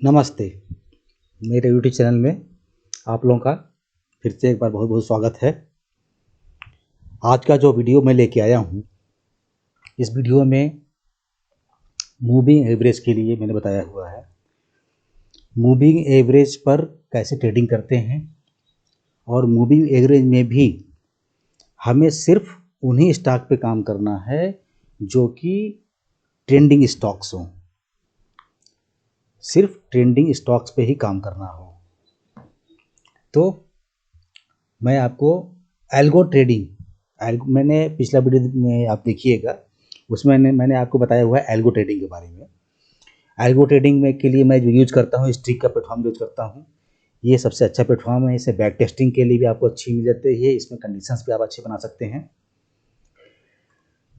नमस्ते। मेरे YouTube channel में आप लोगों का फिर से एक बार बहुत बहुत स्वागत है। आज का जो वीडियो मैं लेके आया हूँ, इस वीडियो में मूविंग एवरेज के लिए मैंने बताया हुआ है। मूविंग एवरेज पर कैसे ट्रेडिंग करते हैं और मूविंग एवरेज में भी हमें सिर्फ उन्हीं स्टॉक पे काम करना है जो कि ट्रेंडिंग स्टॉक्स हों। सिर्फ ट्रेंडिंग स्टॉक्स पे ही काम करना हो। तो मैं आपको एल्गो ट्रेडिंग मैंने पिछला वीडियो में आप देखिएगा, उसमें मैंने आपको बताया हुआ है एल्गो ट्रेडिंग के बारे में। एल्गो ट्रेडिंग में के लिए मैं जो यूज करता हूँ, स्ट्रिक का प्लेटफॉर्म यूज करता हूँ। ये सबसे अच्छा प्लेटफॉर्म है। इसे बैक टेस्टिंग के लिए भी आपको अच्छी मिल जाती है। इसमें कंडीशंस भी आप अच्छे बना सकते हैं।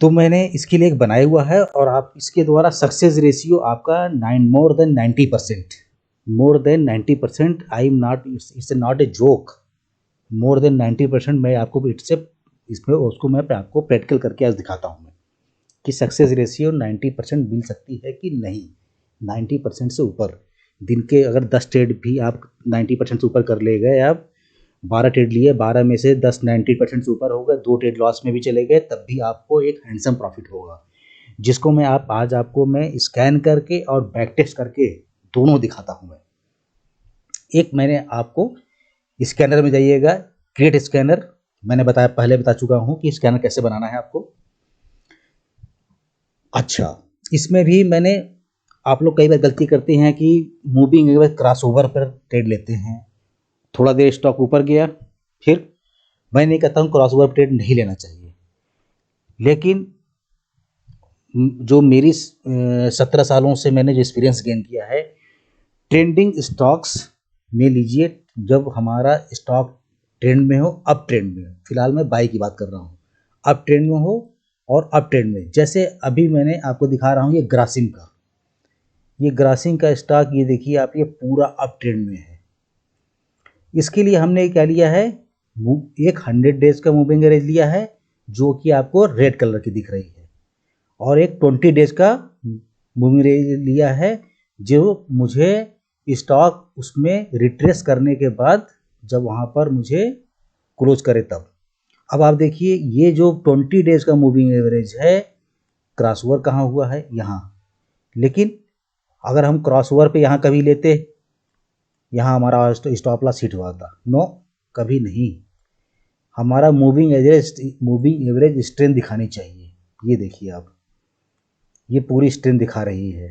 तो मैंने इसके लिए एक बनाया हुआ है और आप इसके द्वारा सक्सेस रेशियो आपका more than 90%। I am not, it's not a joke. More than 90% मैं आपको इसमें उसको मैं आपको प्रैक्टिकल करके आज दिखाता हूँ मैं कि सक्सेस रेशियो 90% मिल सकती है कि नहीं। 90% से ऊपर दिन के अगर 10 ट्रेड भी आप 90% से ऊपर कर ले गए, आप 12 ट्रेड लिए, 12 में से 10 90% से ऊपर हो गए, 2 ट्रेड लॉस में भी चले गए, तब भी आपको एक हैंडसम प्रॉफिट होगा, जिसको मैं आज आपको मैं स्कैन करके और बैक टेस्ट करके दोनों दिखाता हूँ मैं। एक मैंने आपको स्कैनर में जाइएगा, क्रिएट स्कैनर। मैंने पहले बता चुका हूं कि स्कैनर कैसे बनाना है आपको। अच्छा, इसमें भी मैंने, आप लोग कई बार गलती करते हैं कि मूविंग एवरेज क्रॉसओवर पर ट्रेड लेते हैं। थोड़ा देर स्टॉक ऊपर गया, फिर मैं नहीं कहता हूं क्रॉसओवर पर ट्रेड नहीं लेना चाहिए, लेकिन जो मेरी 17 सालों से मैंने जो एक्सपीरियंस गेन किया है, ट्रेंडिंग स्टॉक्स में लीजिए। जब हमारा स्टॉक ट्रेंड में हो, अप ट्रेंड में हो, फिलहाल मैं बाई की बात कर रहा हूँ, अप ट्रेंड में हो और अप ट्रेंड में, जैसे अभी मैंने आपको दिखा रहा हूँ ये ग्रासिम का स्टॉक, ये देखिए आप, ये पूरा अप ट्रेंड में है। इसके लिए हमने क्या लिया है, एक 100 डेज का मूविंग एवरेज लिया है जो कि आपको रेड कलर की दिख रही है, और एक 20 डेज का मूविंग एवरेज लिया है जो मुझे स्टॉक उसमें रिट्रेस करने के बाद जब वहाँ पर मुझे क्लोज करे तब। अब आप देखिए, ये जो 20 डेज का मूविंग एवरेज है, क्रॉसओवर कहाँ हुआ है, यहाँ। लेकिन अगर हम क्रॉसओवर पे यहाँ कभी लेते, यहाँ हमारा स्टॉप लॉस हिट हुआ था। नो, कभी नहीं। हमारा मूविंग एवरेज स्ट्रेंथ दिखानी चाहिए। ये देखिए आप, ये पूरी स्ट्रेंथ दिखा रही है,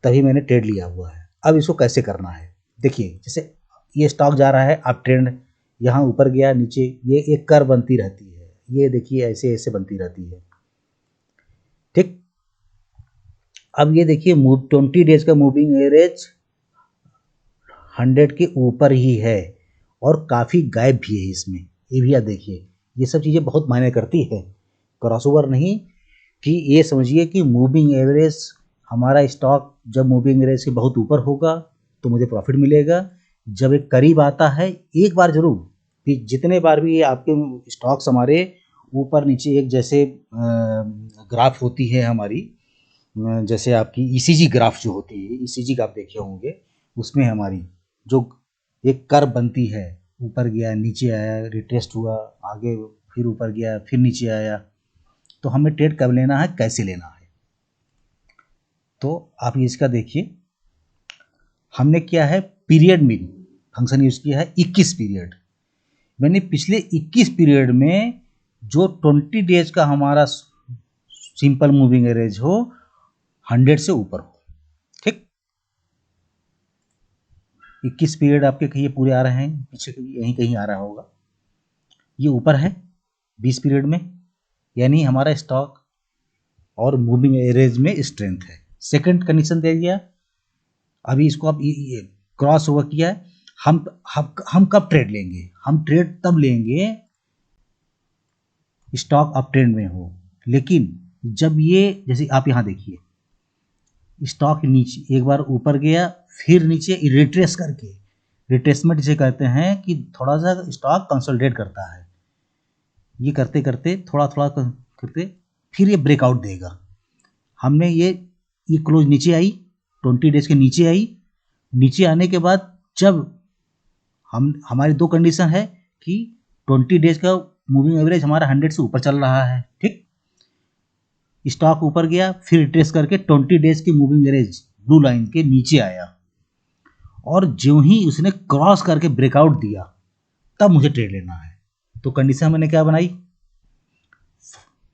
तभी मैंने ट्रेड लिया हुआ है। अब इसको कैसे करना है, देखिए, जैसे ये स्टॉक जा रहा है अप ट्रेंड, यहाँ ऊपर गया, नीचे, ये एक कर्व बनती रहती है। ये देखिए ऐसे ऐसे बनती रहती है, ठीक। अब ये देखिए 20 डेज का मूविंग एवरेज 100 के ऊपर ही है और काफ़ी गैप भी है इसमें। ये भी आप देखिए, ये सब चीज़ें बहुत मायने करती है। क्रॉसओवर नहीं, कि ये समझिए कि मूविंग एवरेज, हमारा स्टॉक जब मूविंग एवरेज से बहुत ऊपर होगा तो मुझे प्रॉफिट मिलेगा। जब एक करीब आता है, एक बार जरूर, जितने बार भी ये आपके स्टॉक्स हमारे ऊपर नीचे एक जैसे ग्राफ होती है हमारी, जैसे आपकी ईसीजी ग्राफ जो होती है, ईसीजी का आप देखे होंगे, उसमें हमारी जो एक कर्व बनती है, ऊपर गया, नीचे आया, रिट्रेस्ट हुआ, आगे फिर ऊपर गया, फिर नीचे आया, तो हमें ट्रेड कब लेना है, कैसे लेना है। तो आप इसका देखिए, हमने किया है पीरियड मीन फंक्शन यूज किया है, 21 पीरियड। मैंने पिछले 21 पीरियड में जो 20 डेज का हमारा सिंपल मूविंग एवरेज हो, 100 से ऊपर हो, ठीक। 21 पीरियड आपके कहीं पूरे आ रहे हैं, पीछे यहीं कहीं आ रहा होगा, ये ऊपर है 20 पीरियड में, यानी हमारा स्टॉक और मूविंग एवरेज में स्ट्रेंथ है। सेकंड कंडीशन दे दिया, अभी इसको आप क्रॉस ओवर किया है, हम कब ट्रेड लेंगे, हम ट्रेड तब लेंगे स्टॉक अप ट्रेंड में हो। लेकिन जब ये, जैसे आप यहाँ देखिए, स्टॉक नीचे एक बार ऊपर गया, फिर नीचे रिट्रेस करके, रिट्रेसमेंट इसे कहते हैं कि थोड़ा सा स्टॉक कंसोलिडेट करता है। ये करते करते थोड़ा थोड़ा करते फिर ये ब्रेकआउट देगा। हमने ये क्लोज नीचे आई, 20 डेज के नीचे आई। नीचे आने के बाद जब हमारी दो कंडीशन है कि 20 डेज का मूविंग एवरेज हमारा 100 से ऊपर चल रहा है, ठीक। स्टॉक ऊपर गया, फिर रिट्रेस करके 20 डेज की मूविंग एवरेज ब्लू लाइन के नीचे आया, और ज्यों ही उसने क्रॉस करके ब्रेकआउट दिया तब मुझे ट्रेड लेना है। तो कंडीशन मैंने क्या बनाई,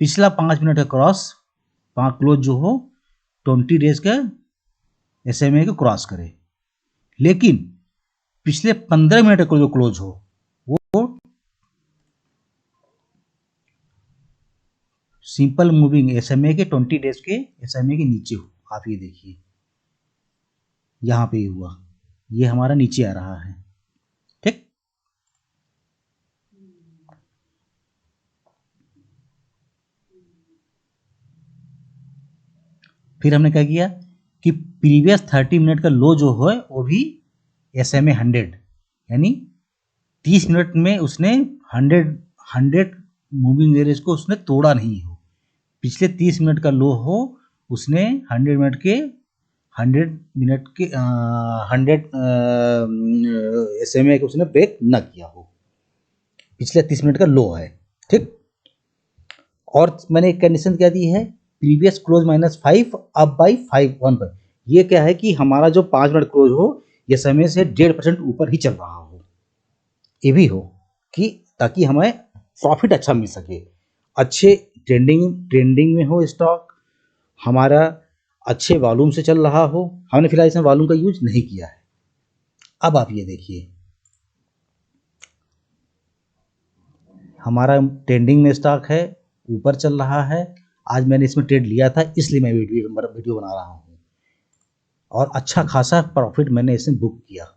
पिछला 5 मिनट का क्रॉस क्लोज जो हो 20 डेज का SMA को क्रॉस करे, लेकिन पिछले 15 मिनट का जो क्लोज हो वो सिंपल मूविंग SMA के 20 डेज के SMA के नीचे हो। आप ये देखिए यहां पे हुआ, ये हमारा नीचे आ रहा है, ठीक। फिर हमने क्या किया कि प्रीवियस 30 मिनट का लो जो है वो भी SMA 100, यानी 30 मिनट में उसने 100 मूविंग एवरेज को उसने तोड़ा नहीं हो। पिछले 30 मिनट का लो हो उसने 100 मिनट के 100 SMA को उसने ब्रेक न किया हो, पिछले 30 मिनट का लो है, ठीक। और मैंने एक कंडीशन क्या दी है, प्रीवियस क्लोज -5 अप बाई 1 पर। ये क्या है कि हमारा जो 5 मिनट क्लोज हो ये समय से 1.5% ऊपर ही चल रहा हो, ये भी हो कि ताकि हमें प्रॉफिट अच्छा मिल सके, अच्छे ट्रेंडिंग में हो स्टॉक, हमारा अच्छे वॉल्यूम से चल रहा हो। हमने फिलहाल इसमें वॉल्यूम का यूज नहीं किया है। अब आप ये देखिए हमारा ट्रेंडिंग में स्टॉक है, ऊपर चल रहा है। आज मैंने इसमें ट्रेड लिया था इसलिए मैं वीडियो बना रहा हूँ, और अच्छा खासा प्रॉफिट मैंने इसमें बुक किया।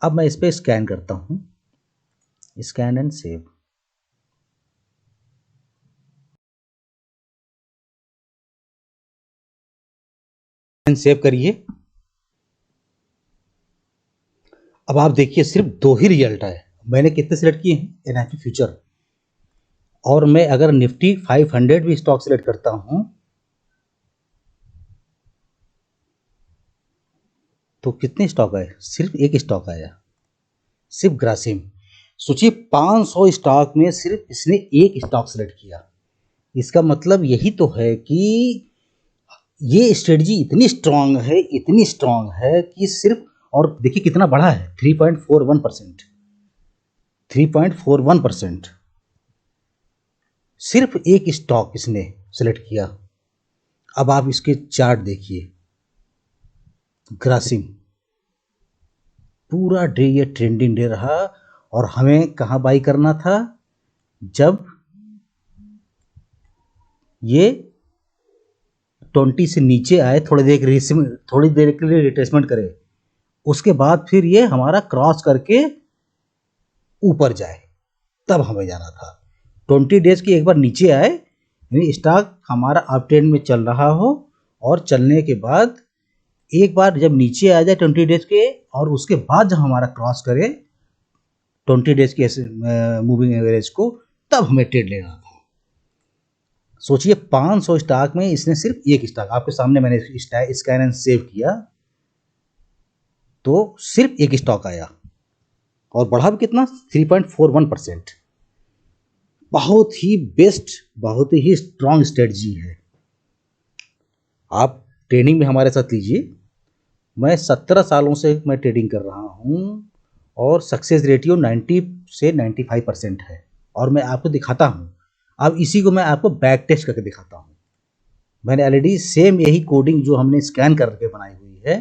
अब मैं इस पर स्कैन करता हूँ, स्कैन एंड सेव। सेव करिए। अब आप देखिए सिर्फ 2 ही रिजल्ट है। मैंने कितने सिलेक्ट किए हैं, NIFTY फ्यूचर, और मैं अगर निफ्टी 500 भी स्टॉक सिलेक्ट करता हूं तो कितने स्टॉक आए, सिर्फ एक स्टॉक आया, सिर्फ ग्रासिम। सोचिए 500 स्टॉक में सिर्फ इसने एक स्टॉक सिलेक्ट किया। इसका मतलब यही तो है कि ये स्ट्रेटजी इतनी स्ट्रांग है, इतनी स्ट्रांग है कि सिर्फ, और देखिए कितना बढ़ा है, 3.41%, 3.41%, सिर्फ एक स्टॉक इसने सेलेक्ट किया। अब आप इसके चार्ट देखिए, ग्रासिम पूरा डे ये ट्रेंडिंग डे रहा, और हमें कहाँ बाई करना था, जब ये 20 से नीचे आए, थोड़ी देर के लिए रिट्रेसमेंट करे, उसके बाद फिर ये हमारा क्रॉस करके ऊपर जाए, तब हमें जाना था। 20 डेज की एक बार नीचे आए, यानी स्टॉक हमारा अप ट्रेंड में चल रहा हो, और चलने के बाद एक बार जब नीचे आ जाए 20 डेज के, और उसके बाद जब हमारा क्रॉस करे 20 डेज के मूविंग एवरेज को, तब हमें ट्रेड लेना था। सोचिए 500 स्टॉक में इसने सिर्फ एक स्टॉक, आपके सामने मैंने स्कैन एंड सेव किया तो सिर्फ एक स्टॉक आया, और बढ़ा भी कितना, 3.41%। बहुत ही बेस्ट, बहुत ही स्ट्रांग स्ट्रेटजी है। आप ट्रेडिंग में हमारे साथ लीजिए। मैं 17 सालों से मैं ट्रेडिंग कर रहा हूँ, और सक्सेस रेशियो 90 से 95% है, और मैं आपको दिखाता हूँ। अब इसी को मैं आपको बैक टेस्ट करके दिखाता हूँ। मैंने ऑलरेडी सेम यही कोडिंग जो हमने स्कैन करके बनाई हुई है।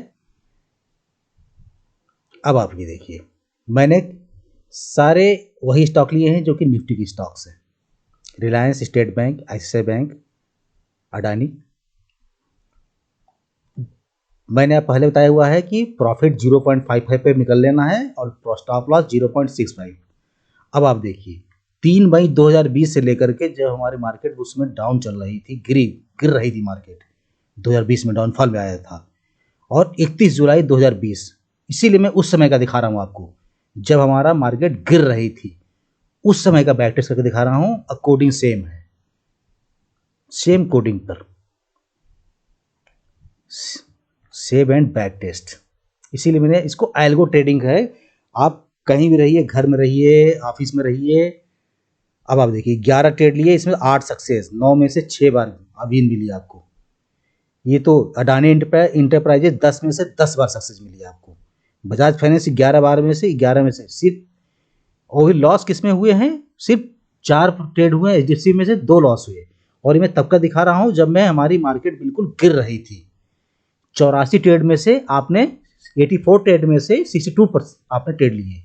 अब आप ये देखिए, मैंने सारे वही स्टॉक लिए हैं जो कि निफ्टी की स्टॉक्स हैं, Reliance, state bank, ICICI bank, Adani. मैंने आप पहले बताया हुआ है कि प्रॉफिट 0.55 पे निकल लेना है, और स्टॉप लॉस 0.65। अब आप देखिए 3 मई 2020 से लेकर के जब हमारी मार्केट उसमें डाउन चल रही थी, गिर रही थी मार्केट, 2020 में डाउनफॉल में आया था, और 31 जुलाई 2020, इसीलिए मैं उस समय का दिखा रहा हूँ आपको, जब हमारा मार्केट गिर रही थी उस समय का बैक टेस्ट करके दिखा रहा हूँ। कोडिंग सेम है, सेम कोडिंग पर। सेव एंड बैक टेस्ट, इसीलिए मैंने इसको एल्गो ट्रेडिंग है। आप कहीं भी रहिए, घर में रहिए, ऑफिस में रहिए। अब आप देखिए 11 ट्रेड लिए, इसमें 8 सक्सेस, 9 में से 6 बार विन मिली आपको। ये तो अडानी इंटरप्राइजेज 10 में से 10 बार सक्सेस मिली आपको। बजाज फाइनेंस 11 बार में से 11 में से सिर्फ, और लॉस किस में हुए हैं, सिर्फ 4 ट्रेड हुए, एचडीएफसी में से 2 लॉस हुए। और ये मैं तब का दिखा रहा हूँ जब मैं हमारी मार्केट बिल्कुल गिर रही थी। 84 ट्रेड में से आपने 84 ट्रेड में से 62% आपने ट्रेड लिए,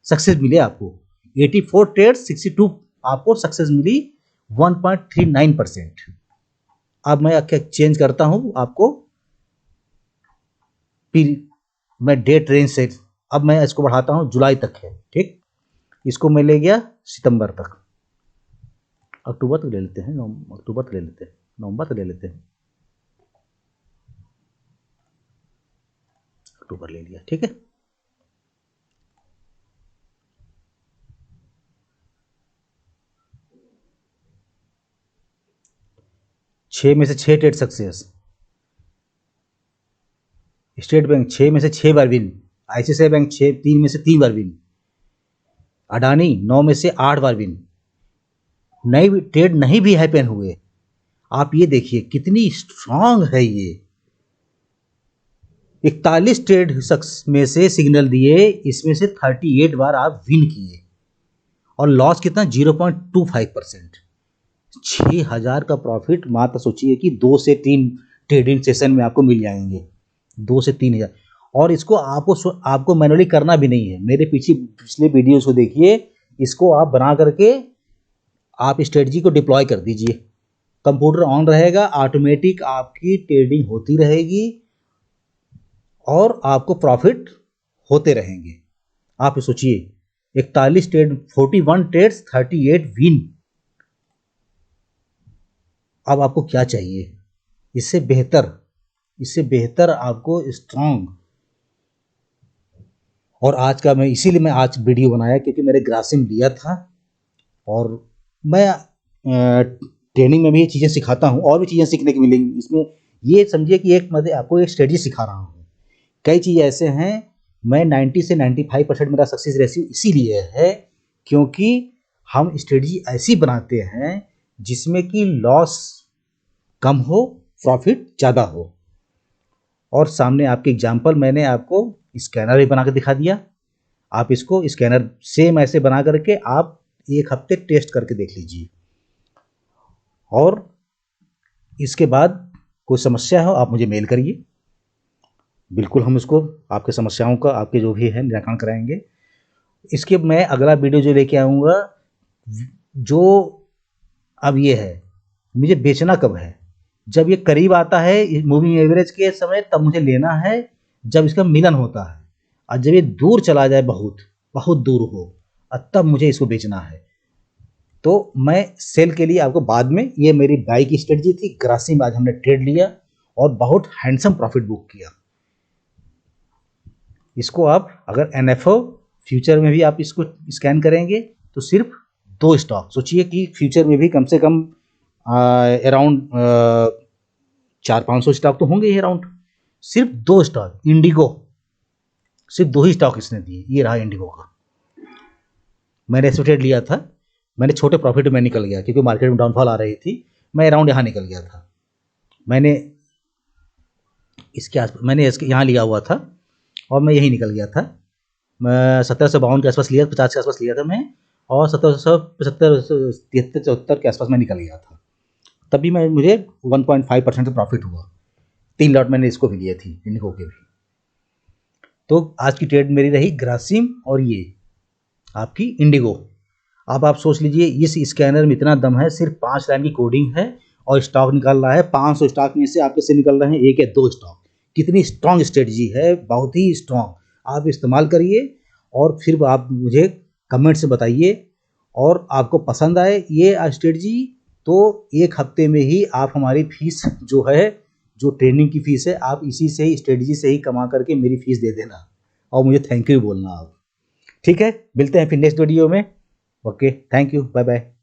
सक्सेस मिले आपको। 84 ट्रेड 62 आपको सक्सेस मिली, 1.39%। अब मैं क्या चेंज करता हूं आपको, फिर मैं डेट रेंज से, अब मैं इसको बढ़ाता हूं, जुलाई तक है, ठीक। इसको मैं ले गया सितंबर तक, अक्टूबर तक ले लेते हैं, अक्टूबर तक ले लेते हैं, नवंबर तक ले लेते हैं, अक्टूबर ले लिया, ठीक है। छः में से 6 ट्रेड सक्सेस, स्टेट बैंक 6 में से 6 बार विन, आईसीआईसीआई बैंक 3 में से 3 बार विन, अडानी 9 में से 8 बार विन। नई ट्रेड नहीं भी हैपन हुए। आप ये देखिए कितनी स्ट्रांग है ये। 41 ट्रेड में से सिग्नल दिए, इसमें से 38 बार आप विन किए, और लॉस कितना 0.25%। 6,000 का प्रॉफिट मात्र सोचिए कि 2 से 3 ट्रेडिंग सेशन में आपको मिल जाएंगे, 2 से 3,000। और इसको आपको मैनुअली करना भी नहीं है। मेरे पिछले वीडियोस को देखिए, इसको आप बना करके आप स्ट्रेटजी को डिप्लॉय कर दीजिए, कंप्यूटर ऑन रहेगा, ऑटोमेटिक आपकी ट्रेडिंग होती रहेगी और आपको प्रॉफिट होते रहेंगे। आप सोचिए 41 ट्रेड, 41 ट्रेड्स, 38 विन। अब आपको क्या चाहिए इससे बेहतर आपको स्ट्रांग। और आज का मैं आज वीडियो बनाया क्योंकि मैंने ग्रासिम लिया था, और मैं ट्रेनिंग में भी ये चीज़ें सिखाता हूँ, और भी चीज़ें सीखने की मिलेंगी इसमें। ये समझिए कि आपको एक स्ट्रेटजी सिखा रहा हूँ। कई चीज़ें ऐसे हैं, मैं 90 से 95% मेरा सक्सेस रेशियो इसीलिए है क्योंकि हम स्ट्रेटजी ऐसी बनाते हैं जिसमें कि लॉस कम हो, प्रॉफिट ज़्यादा हो। और सामने आपके एग्जाम्पल मैंने आपको स्कैनर भी बना के दिखा दिया। आप इसको स्कैनर सेम ऐसे बना करके आप 1 हफ्ते टेस्ट करके देख लीजिए, और इसके बाद कोई समस्या हो आप मुझे मेल करिए, बिल्कुल हम इसको आपके समस्याओं का, आपके जो भी है, निराकरण कराएंगे। इसके मैं अगला वीडियो जो लेके आऊँगा, जो अब ये है मुझे बेचना कब है, जब ये करीब आता है मूविंग एवरेज के समय तब मुझे लेना है, जब इसका मिलन होता है। और जब ये दूर चला जाए, बहुत बहुत दूर हो, तब मुझे इसको बेचना है। तो मैं सेल के लिए आपको बाद में, ये मेरी बाई की स्ट्रेटजी थी, ग्रासिम आज हमने ट्रेड लिया और बहुत हैंडसम प्रॉफिट बुक किया। इसको आप अगर एनएफओ फ्यूचर में भी आप इसको स्कैन करेंगे तो सिर्फ 2 स्टॉक, सोचिए कि फ्यूचर में भी कम से कम अराउंड 400-500 स्टॉक तो होंगे ही अराउंड। सिर्फ 2 स्टॉक, इंडिगो, सिर्फ 2 ही स्टॉक इसने दिए। ये रहा इंडिगो का, मैंने इसमें ट्रेड लिया था, मैंने छोटे प्रॉफिट में निकल गया क्योंकि मार्केट में डाउनफॉल आ रही थी, मैं अराउंड यहाँ निकल गया था। मैंने इसके आसपास, मैंने इसके यहाँ लिया हुआ था और मैं यहीं निकल गया था। मैं 1752 के आसपास लिया, 50 के आसपास लिया था मैं, और 1775, 73, 74 के आसपास मैं निकल गया था। तभी मुझे 1.5% प्रॉफिट हुआ। 3 लॉट मैंने इसको भी लिए थी, इंडिगो के भी। तो आज की ट्रेड मेरी रही ग्रासिम और ये आपकी इंडिगो। अब आप सोच लीजिए, इस स्कैनर में इतना दम है, सिर्फ 5 लाइन की कोडिंग है और स्टॉक निकल रहा है 500 स्टॉक में से आपके से निकल रहे हैं 1 या 2 स्टॉक। कितनी स्ट्रांग स्ट्रेटजी है, बहुत ही स्ट्रांग। आप इस्तेमाल करिए और फिर आप मुझे कमेंट से बताइए, और आपको पसंद आए ये स्ट्रेटजी तो 1 हफ्ते में ही आप हमारी फीस जो है, जो ट्रेनिंग की फीस है, आप इसी से ही, स्ट्रेटजी से ही कमा करके मेरी फीस दे देना और मुझे थैंक यू बोलना आप। ठीक है, मिलते हैं फिर नेक्स्ट वीडियो में। Okay, thank you, bye bye.